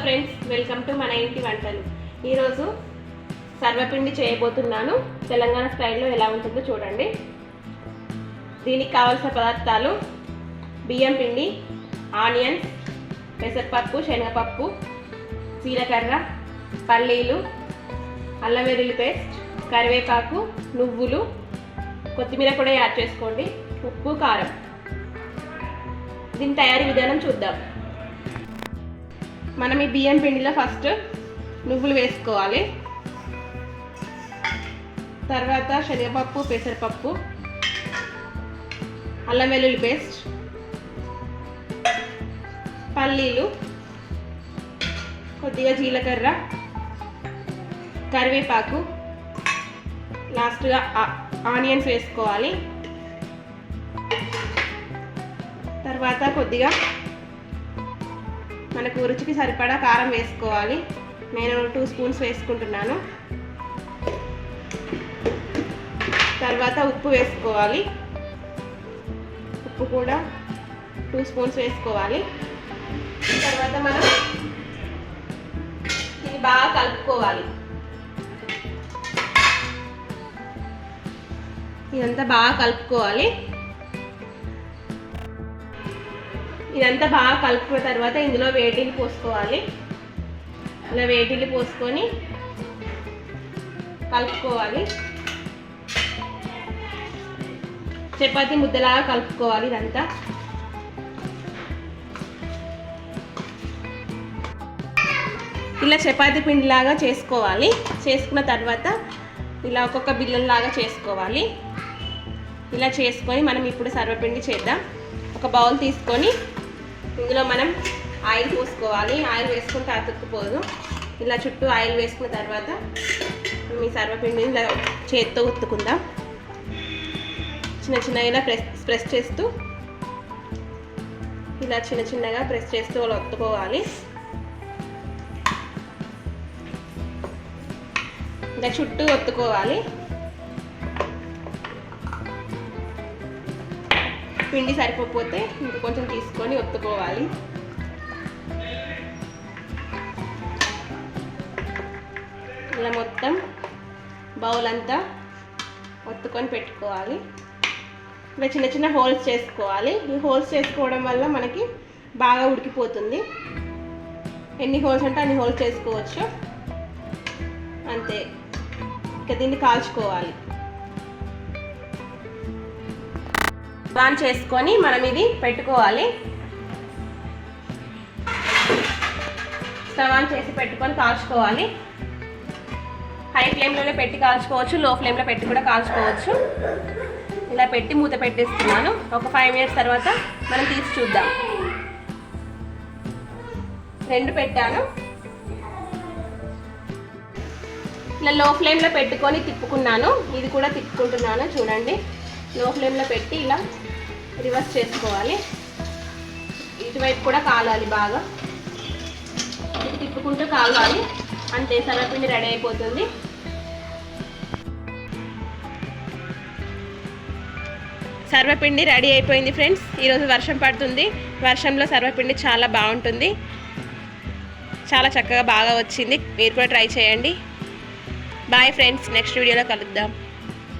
Friends, welcome to మన ఇంటి వంటలు. ఈరోజు సర్వపిండి చేయబోతున్నాను. తెలంగాణ స్టైల్లో ఎలా ఉంటుందో చూడండి. దీనికి కావాల్సిన పదార్థాలు: బియ్యం పిండి, ఆనియన్స్, పెసరపప్పు, శనగపప్పు, జీలకర్ర, పల్లీలు, అల్లం వెల్లుల్లి పేస్ట్, కరివేపాకు, నువ్వులు, కొత్తిమీర కూడా యాడ్ చేసుకోండి, ఉప్పు, కారం. దీని తయారీ విధానం చూద్దాం. మనం ఈ బియ్యం పిండిలో ఫస్ట్ నువ్వులు వేసుకోవాలి. తర్వాత శనగపప్పు, పెసరపప్పు, అల్లం వెల్లుల్లి పేస్ట్, పల్లీలు, కొద్దిగా జీలకర్ర, కరివేపాకు, లాస్ట్గా ఆనియన్స్ వేసుకోవాలి. తర్వాత కొద్దిగా మనకు రుచికి సరిపడా కారం వేసుకోవాలి. నేను 2 స్పూన్స్ వేసుకుంటున్నాను. తర్వాత ఉప్పు వేసుకోవాలి. ఉప్పు కూడా 2 స్పూన్స్ వేసుకోవాలి. తర్వాత మనం ఇది బాగా కలుపుకోవాలి. ఇదంతా బాగా కలుపుకోవాలి. ఇదంతా బాగా కలుపుకున్న తర్వాత ఇందులో వేడిని పోసుకోవాలి. ఇలా వేడిని పోసుకొని కలుపుకోవాలి. చపాతీ ముద్దలాగా కలుపుకోవాలి. ఇదంతా ఇలా చపాతీ పిండిలాగా చేసుకోవాలి. చేసుకున్న తర్వాత ఇలా ఒక్కొక్క బిల్లలాగా చేసుకోవాలి. ఇలా చేసుకొని మనం ఇప్పుడు సర్వపిండి చేద్దాం. ఒక బౌల్ తీసుకొని ఇందులో మనం ఆయిల్ పోసుకోవాలి. ఆయిల్ వేసుకుంటే అతుక్కుపోదు. ఇలా చుట్టూ ఆయిల్ వేసుకున్న తర్వాత ఈ సర్వపిండిని ఇలా చేత్తో ఉత్తుకుందాం. చిన్న చిన్నగా ఇలా ప్రెస్ చేస్తూ ఇలా చిన్నగా ప్రెస్ చేస్తూ అలా ఒత్తుకోవాలి. ఇలా చుట్టూ ఒత్తుకోవాలి. పిండి సరిపోతే ఇంకా కొంచెం తీసుకొని ఒత్తుకోవాలి. ఇలా మొత్తం బౌల్ అంతా ఒత్తుకొని పెట్టుకోవాలి. ఇలా చిన్న హోల్స్ చేసుకోవాలి. ఈ హోల్స్ చేసుకోవడం వల్ల మనకి బాగా ఉడికిపోతుంది. ఎన్ని హోల్స్ అంటే అన్ని హోల్స్ చేసుకోవచ్చు. అంతే. ఇక దీన్ని కాల్చుకోవాలి. ఆన్ చేసుకొని మనం ఇది పెట్టుకోవాలి. స్టవ్ ఆన్ చేసి పెట్టుకొని కాల్చుకోవాలి. హై ఫ్లేమ్లోనే పెట్టి కాల్చుకోవచ్చు, లో ఫ్లేమ్లో పెట్టి కూడా కాల్చుకోవచ్చు. ఇలా పెట్టి మూత పెట్టేస్తున్నాను. ఒక 5 మినిట్స్ తర్వాత మనం తీసి చూద్దాం. 2 పెట్టాను. ఇలా లో ఫ్లేమ్లో పెట్టుకొని తిప్పుకున్నాను. ఇది కూడా తిప్పుకుంటున్నాను. చూడండి, లో ఫ్లేమ్లో పెట్టి ఇలా రివర్స్ చేసుకోవాలి. ఇటువైపు కూడా కాలాలి. బాగా ఇది తిప్పుకుంటూ కాలాలి. అంతే, సర్వపిండి రెడీ అయిపోతుంది. సర్వపిండి రెడీ అయిపోయింది ఫ్రెండ్స్. ఈరోజు వర్షం పడుతుంది. వర్షంలో సర్వపిండి చాలా బాగుంటుంది. చాలా చక్కగా బాగా వచ్చింది. మీరు కూడా ట్రై చేయండి. బాయ్ ఫ్రెండ్స్, నెక్స్ట్ వీడియోలో కలుద్దాం.